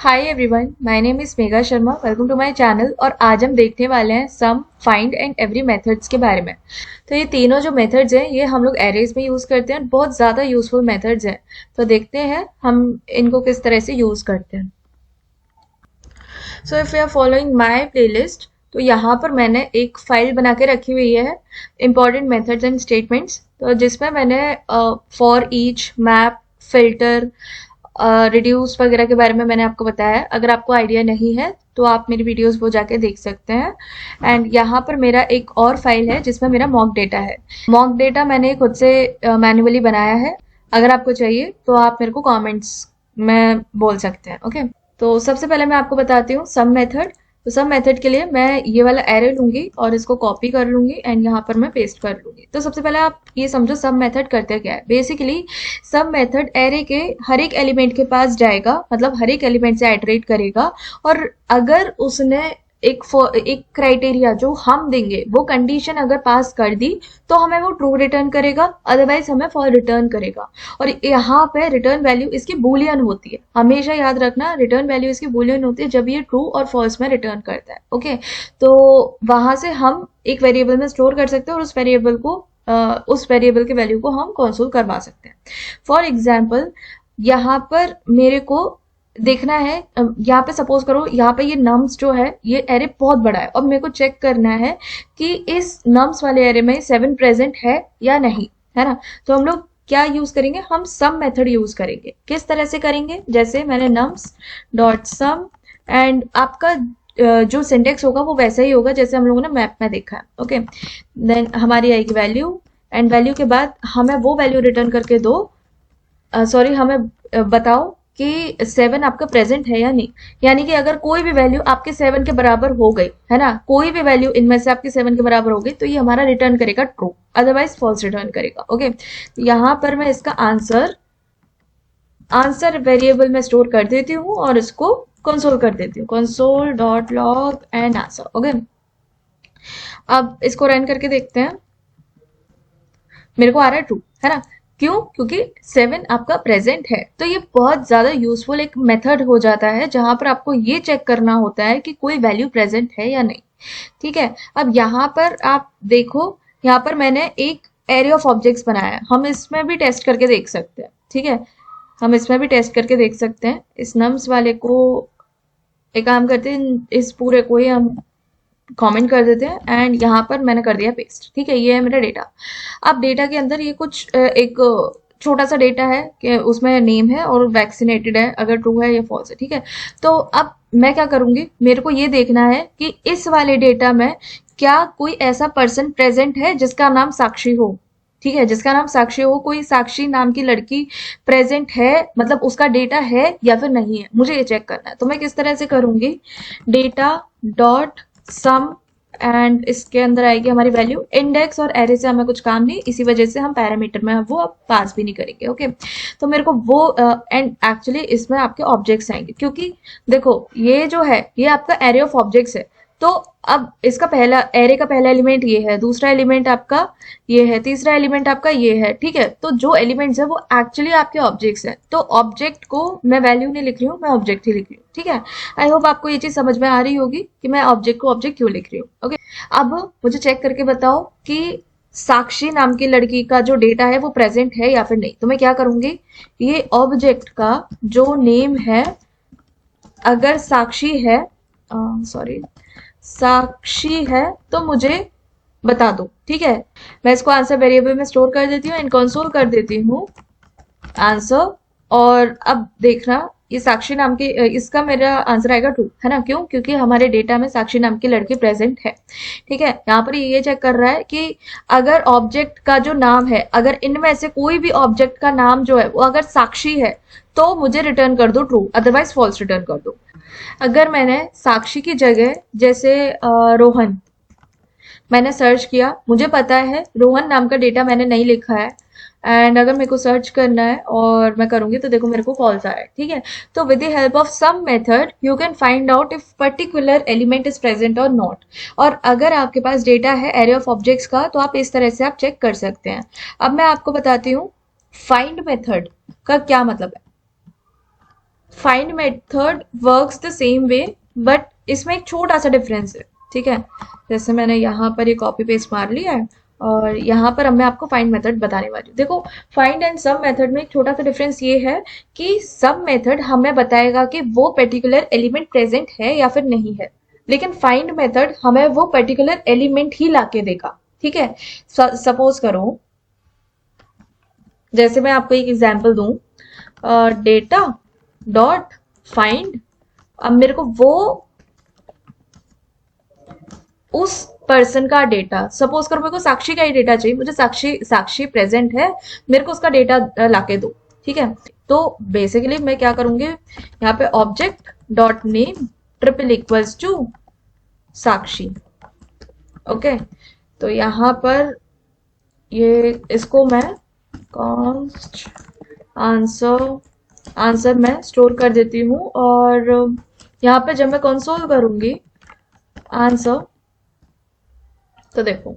Hi everyone, my name is Megha Sharma. Welcome to my channel. और आज हम देखने वाले हैं some, find and every methods के बारे में। तो ये तीनों जो मेथड्स हैं ये हम लोग एरेज में यूज करते हैं। बहुत ज़्यादा यूजफुल मेथड्स हैं। तो देखते हैं हम इनको किस तरह से यूज करते हैं। So if you are following my playlist, तो यहाँ पर मैंने एक फाइल बना के रखी हुई है इंपॉर्टेंट मेथड्स एंड स्टेटमेंट्स। तो जिसमें मैंने for each, map, filter, reduce वगैरह के बारे में मैंने आपको बताया है। अगर आपको आइडिया नहीं है तो आप मेरी वीडियोस वो जाके देख सकते हैं। एंड यहाँ पर मेरा एक और फाइल है जिसमें मेरा मॉक डेटा है। मॉक डेटा मैंने खुद से मैन्युअली बनाया है। अगर आपको चाहिए तो आप मेरे को कमेंट्स में बोल सकते हैं। ओके, तो सबसे पहले मैं आपको बताती हूँ सम मेथड। तो सम मेथड के लिए मैं ये वाला एरे लूंगी और इसको कॉपी कर लूंगी एंड यहाँ पर मैं पेस्ट कर लूंगी। तो सबसे पहले आप ये समझो सम मेथड करते क्या है। बेसिकली सम मेथड एरे के हर एक एलिमेंट के पास जाएगा, मतलब हर एक एलिमेंट से आइटरेट करेगा। और अगर उसने एक क्राइटेरिया जो हम देंगे वो कंडीशन अगर पास कर दी तो हमें वो ट्रू रिटर्न करेगा, अदरवाइज हमें फॉल रिटर्न करेगा। और यहाँ पे रिटर्न वैल्यू इसकी बूलियन होती है। हमेशा याद रखना, रिटर्न वैल्यू इसकी बूलियन होती है जब ये ट्रू और फॉल्स में रिटर्न करता है। ओके, तो वहां से हम एक वेरिएबल में स्टोर कर सकते हैं और उस वेरिएबल के वैल्यू को हम कंसोल करवा सकते हैं। फॉर एग्जाम्पल यहाँ पर मेरे को देखना है, यहाँ पे सपोज करो यहाँ पे ये नम्स जो है ये एरे बहुत बड़ा है और मेरे को चेक करना है कि इस नम्स वाले एरे में 7 प्रेजेंट है या नहीं, है ना। तो हम लोग क्या यूज करेंगे, हम सम मेथड यूज करेंगे। किस तरह से करेंगे, जैसे मैंने नम्स डॉट सम, एंड आपका जो सिंटेक्स होगा वो वैसा ही होगा जैसे हम लोगों ने मैप में देखा है। ओके, देन हमारी आएगी वैल्यू, एंड वैल्यू के बाद हमें वो वैल्यू रिटर्न करके दो, सॉरी हमें बताओ कि 7 आपका प्रेजेंट है या नहीं। यानी कि अगर कोई भी वैल्यू आपके 7 के बराबर हो गई है ना, कोई भी वैल्यू इनमें से आपके 7 के बराबर हो गई तो ये हमारा रिटर्न करेगा ट्रू, अदरवाइज फॉल्स रिटर्न करेगा। ओके, यहाँ पर मैं इसका आंसर वेरिएबल में स्टोर कर देती हूँ और इसको कंसोल कर देती हूँ, console dot log and answer. Okay, अब इसको रन करके देखते हैं। मेरे को आ रहा है ट्रू, है ना। क्यों? क्योंकि 7 आपका प्रेजेंट है। तो ये बहुत ज्यादा यूजफुल एक मेथड हो जाता है जहां पर आपको ये चेक करना होता है कि कोई वैल्यू प्रेजेंट है या नहीं। ठीक है, अब यहाँ पर आप देखो, यहाँ पर मैंने एक एरे ऑफ ऑब्जेक्ट्स बनाया है। हम इसमें भी टेस्ट करके देख सकते हैं। ठीक है, हम इसमें भी टेस्ट करके देख सकते हैं। इस नम्स वाले को एक काम करते हैं, इस पूरे को ही हम कमेंट कर देते हैं एंड यहाँ पर मैंने कर दिया पेस्ट। ठीक है, ये है मेरा डेटा। अब डेटा के अंदर ये कुछ एक छोटा सा डेटा है कि उसमें नेम है और वैक्सीनेटेड है, अगर ट्रू है या फॉल्स है। ठीक है, तो अब मैं क्या करूंगी, मेरे को ये देखना है कि इस वाले डेटा में क्या कोई ऐसा पर्सन प्रेजेंट है जिसका नाम साक्षी हो। ठीक है, जिसका नाम साक्षी हो, कोई साक्षी नाम की लड़की प्रेजेंट है, मतलब उसका डेटा है या फिर नहीं है, मुझे ये चेक करना है। तो मैं किस तरह से करूंगी, डेटा डॉट सम, एंड इसके अंदर आएगी हमारी वैल्यू। इंडेक्स और एरे से हमें कुछ काम नहीं, इसी वजह से हम पैरामीटर में वो अब पास भी नहीं करेंगे। ओके, तो मेरे को वो एंड एक्चुअली इसमें आपके ऑब्जेक्ट्स आएंगे, क्योंकि देखो ये जो है ये आपका एरे ऑफ ऑब्जेक्ट्स है। तो अब इसका पहला एरे का पहला एलिमेंट ये है, दूसरा एलिमेंट आपका ये है, तीसरा एलिमेंट आपका ये है। ठीक है, तो जो एलिमेंट्स है वो एक्चुअली आपके ऑब्जेक्ट्स हैं। तो ऑब्जेक्ट को मैं वैल्यू नहीं लिख रही हूँ, मैं ऑब्जेक्ट ही लिख रही हूँ। ठीक है, आई होप आपको ये चीज समझ में आ रही होगी कि मैं ऑब्जेक्ट को ऑब्जेक्ट क्यों लिख रही हूँ। ओके, अब मुझे चेक करके बताओ कि साक्षी नाम की लड़की का जो डेटा है वो प्रेजेंट है या फिर नहीं। तो मैं क्या करूंगी, ये ऑब्जेक्ट का जो नेम है, अगर साक्षी है, सॉरी साक्षी है तो मुझे बता दो। ठीक है, मैं इसको आंसर वेरिएबल में स्टोर कर देती हूँ एंड कंसोल कर देती हूँ आंसर। और अब देखना, ये साक्षी नाम की इसका मेरा आंसर आएगा ट्रू, है ना। क्यों? क्योंकि हमारे डेटा में साक्षी नाम की लड़की प्रेजेंट है। ठीक है, यहाँ पर ये चेक कर रहा है कि अगर ऑब्जेक्ट का जो नाम है, अगर इनमें से कोई भी ऑब्जेक्ट का नाम जो है वो अगर साक्षी है तो मुझे रिटर्न कर दो ट्रू, अदरवाइज फॉल्स रिटर्न कर दो। अगर मैंने साक्षी की जगह जैसे रोहन मैंने सर्च किया, मुझे पता है रोहन नाम का डेटा मैंने नहीं लिखा है, एंड अगर मेरे को सर्च करना है और मैं करूंगी तो देखो मेरे को फॉल्स आया है। ठीक है, तो with the help of some method you can find out if particular element is present और नॉट। और अगर आपके पास डेटा है एरे ऑफ ऑब्जेक्ट्स का तो आप इस तरह से आप चेक कर सकते हैं। अब मैं आपको बताती हूँ फाइंड मेथड का क्या मतलब है। Find method works the same way, but इसमें एक छोटा सा डिफरेंस है, ठीक है। जैसे मैंने यहाँ पर ये कॉपी पेस्ट मार लिया है और यहाँ पर अब मैं आपको फाइंड मेथड बताने वाली हूँ। देखो, फाइंड एंड सम मेथड में एक छोटा सा डिफरेंस ये है कि सम मेथड हमें बताएगा कि वो पर्टिकुलर एलिमेंट प्रेजेंट है या फिर नहीं है, लेकिन फाइंड मेथड हमें वो पर्टिकुलर एलिमेंट ही लाके देगा, ठीक है। सपोज करो, जैसे मैं आपको एक एग्जांपल दूं, डेटा डॉट फाइंड, अब मेरे को वो उस पर्सन का डेटा, सपोज करो मेरे को साक्षी का ही डेटा चाहिए, मुझे साक्षी साक्षी प्रेजेंट है, मेरे को उसका डेटा लाके दो, ठीक है। तो बेसिकली मैं क्या करूंगी, यहाँ पे object dot name triple equals to Sakshi, okay. तो यहाँ पर ये इसको मैं कॉन्स्ट आंसर आंसर मैं स्टोर कर देती हूँ, और यहाँ पे जब मैं कंसोल करूंगी आंसर, तो देखो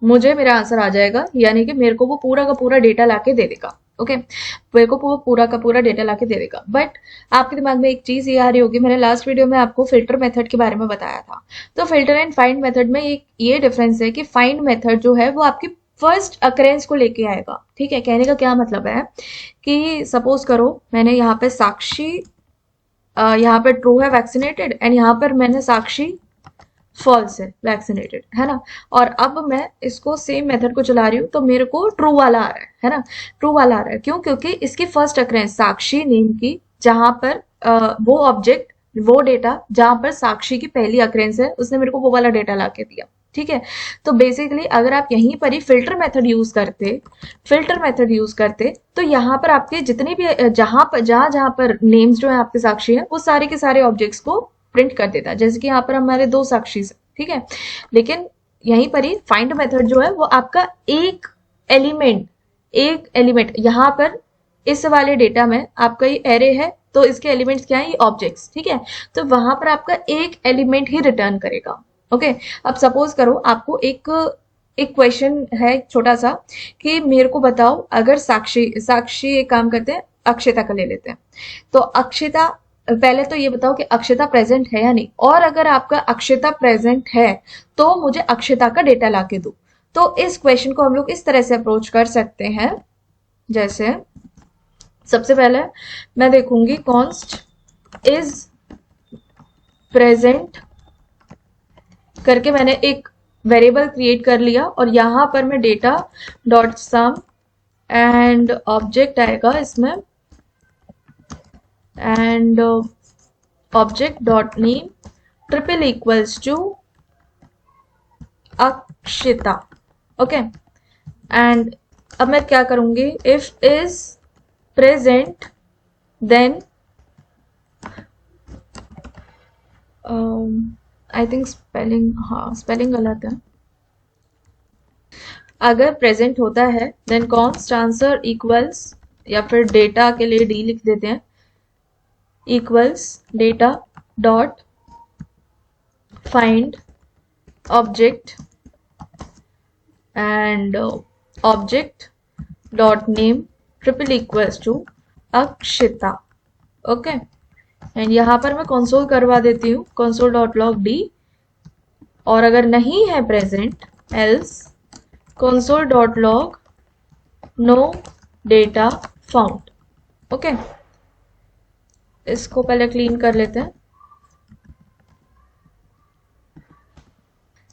मुझे मेरा आंसर आ जाएगा, यानी कि मेरे को वो पूरा का पूरा डेटा लाके दे देगा, ओके। मेरे को वो पूरा का पूरा डेटा लाके दे देगा। बट आपके दिमाग में एक चीज ये आ रही होगी, मैंने लास्ट वीडियो में आपको फिल्टर मेथड के बारे में बताया था। तो फिल्टर एंड फाइंड मेथड में एक ये डिफरेंस है कि फाइंड मेथड जो है वो आपकी फर्स्ट अकरेंस को लेके आएगा, ठीक है। कहने का क्या मतलब है कि सपोज करो मैंने यहाँ पे साक्षी, यहाँ पे ट्रू है वैक्सीनेटेड, एंड यहाँ पर मैंने साक्षी फॉल्स है वैक्सीनेटेड, है ना। और अब मैं इसको सेम मेथड को चला रही हूँ तो मेरे को ट्रू वाला आ रहा है ना। ट्रू वाला आ रहा है क्यों, क्योंकि इसकी फर्स्ट अक्रेंस साक्षी नेम की, जहां पर वो ऑब्जेक्ट, वो डेटा जहां पर साक्षी की पहली अक्रेंस है, उसने मेरे को वो वाला डेटा ला के दिया, ठीक है। तो बेसिकली अगर आप यहीं पर ही फिल्टर मेथड यूज करते तो यहाँ पर आपके जितने भी जहां जहां पर नेम्स जो है आपके साक्षी है, वो सारे के सारे ऑब्जेक्ट्स को प्रिंट कर देता है। जैसे कि यहाँ पर हमारे दो साक्षी है, ठीक है। लेकिन यहीं पर ही फाइंड मेथड जो है वो आपका एलिमेंट एक एलिमेंट यहाँ पर इस वाले डेटा में आपका ये एरे है, तो इसके एलिमेंट्स क्या है, ये ऑब्जेक्ट्स, ठीक है। तो वहां पर आपका एक एलिमेंट ही रिटर्न करेगा, ओके। अब सपोज करो आपको एक एक क्वेश्चन है छोटा सा, कि मेरे को बताओ अगर साक्षी साक्षी एक काम करते हैं, अक्षिता का ले लेते हैं। तो अक्षिता, पहले तो ये बताओ कि अक्षिता प्रेजेंट है या नहीं, और अगर आपका अक्षिता प्रेजेंट है तो मुझे अक्षिता का डेटा लाके दो। तो इस क्वेश्चन को हम लोग इस तरह से अप्रोच कर सकते हैं, जैसे सबसे पहले मैं देखूंगी कॉन्स्ट इज प्रेजेंट करके मैंने एक वेरिएबल क्रिएट कर लिया, और यहां पर मैं data dot some and object आएगा इसमें, and object dot name triple equals to Akshita, okay. And अब मैं क्या करूंगी, if is present then I think spelling, हाँ स्पेलिंग गलत है। अगर प्रेजेंट होता है देन कॉन्स्ट आंसर इक्वल्स, या फिर डेटा के लिए डी लिख देते हैं, equals data dot find object and object dot name triple equals to Akshita, okay. And यहाँ पर मैं कंसोल करवा देती हूँ, कंसोल डॉट लॉग डी, और अगर नहीं है present else console dot log no data found, okay. इसको पहले क्लीन कर लेते हैं।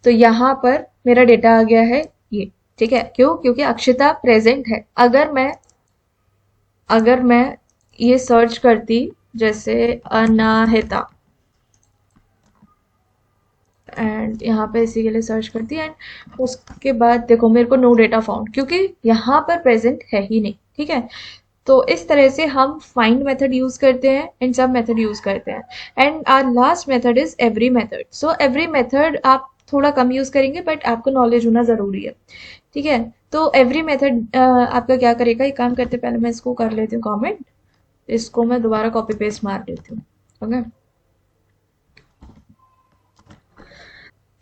तो यहाँ पर मेरा डेटा आ गया है ये, ठीक है। क्यों, क्योंकि अक्षिता प्रेजेंट है। अगर मैं ये सर्च करती, जैसे अनाहिता, एंड यहाँ पे इसी के लिए सर्च करती है, एंड उसके बाद देखो मेरे को नो डेटा फाउंड, क्योंकि यहाँ पर प्रेजेंट है ही नहीं, ठीक है। तो इस तरह से हम फाइंड मेथड यूज करते हैं एंड सब मेथड यूज करते हैं। And our last method is every method. So every method आप थोड़ा कम यूज करेंगे, बट आपको नॉलेज होना जरूरी है, ठीक है। तो एवरी मेथड आपका क्या करेगा, एक काम करते पहले मैं इसको कर लेती हूँ कॉमेंट, इसको मैं दोबारा कॉपी पेस्ट मार देती हूँ, ओके।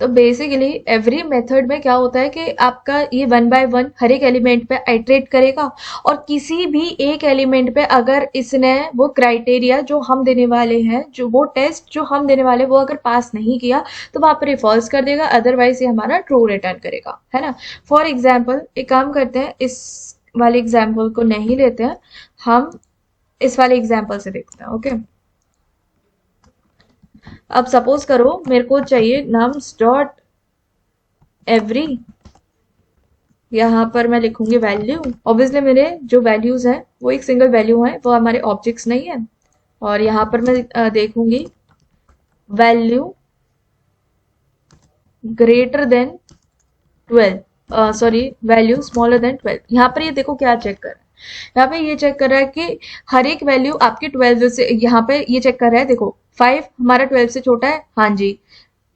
तो बेसिकली एवरी मेथड में क्या होता है कि आपका ये वन बाय वन हर एक एलिमेंट पे आइटरेट करेगा, और किसी भी एक एलिमेंट पे अगर इसने वो क्राइटेरिया जो हम देने वाले हैं, जो वो टेस्ट जो हम देने वाले हैं, वो अगर पास नहीं किया तो वहां पर ये फॉल्स कर देगा, अदरवाइज ये हमारा ट्रू रिटर्न करेगा, है ना। फॉर एग्जाम्पल एक काम करते हैं, इस वाले एग्जाम्पल को नहीं लेते हैं, हम इस वाले एग्जाम्पल से देखते हैं। ओके, अब सपोज करो मेरे को चाहिए नम्स डॉट एवरी, यहाँ पर मैं लिखूंगी वैल्यू। ऑब्वियसली मेरे जो वैल्यूज हैं वो एक सिंगल वैल्यू है, वो हमारे ऑब्जेक्ट्स नहीं है। और यहाँ पर मैं देखूंगी value greater than 12, sorry value smaller than 12। यहाँ पर ये देखो क्या चेक कर रहा है, यहाँ पे ये चेक कर रहा है कि हर एक वैल्यू आपकी 12 से, यहाँ पे ये चेक कर रहा है, देखो 5 हमारा 12 से छोटा है, हाँ जी,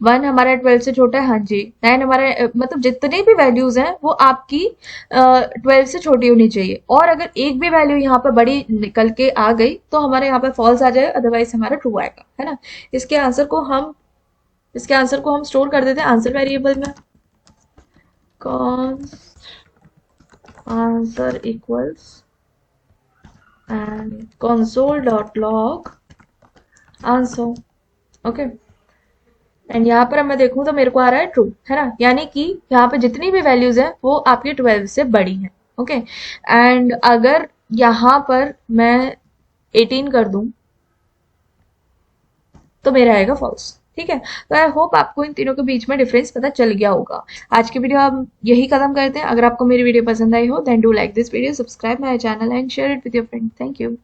1 हमारा 12 से छोटा है, हाँ जी, 9 हमारा मतलब जितने भी वैल्यूज हैं वो आपकी 12 से छोटी होनी चाहिए। और अगर एक भी वैल्यू यहाँ पर बड़ी निकल के आ गई तो हमारे यहाँ पे फॉल्स आ जाए, अदरवाइज हमारा ट्रू आएगा, है ना। इसके आंसर को हम इसके आंसर को हम स्टोर कर देते हैं आंसर वेरिएबल में। const answer equals and console.log answer। Okay, and यहाँ पर मैं देखूं तो मेरे को आ रहा है ट्रू, है ना, यानी कि यहाँ पे जितनी भी वैल्यूज है वो आपकी 12 से बड़ी है। ओके, एंड अगर यहाँ पर मैं 18 कर दूं तो मेरा आएगा फॉल्स। ठीक है, तो आई होप आपको इन तीनों के बीच में डिफरेंस पता चल गया होगा। आज की वीडियो हम यही खत्म करते हैं। अगर आपको मेरी वीडियो पसंद आई हो then do like this video, subscribe my channel and share it with your friend. Thank you.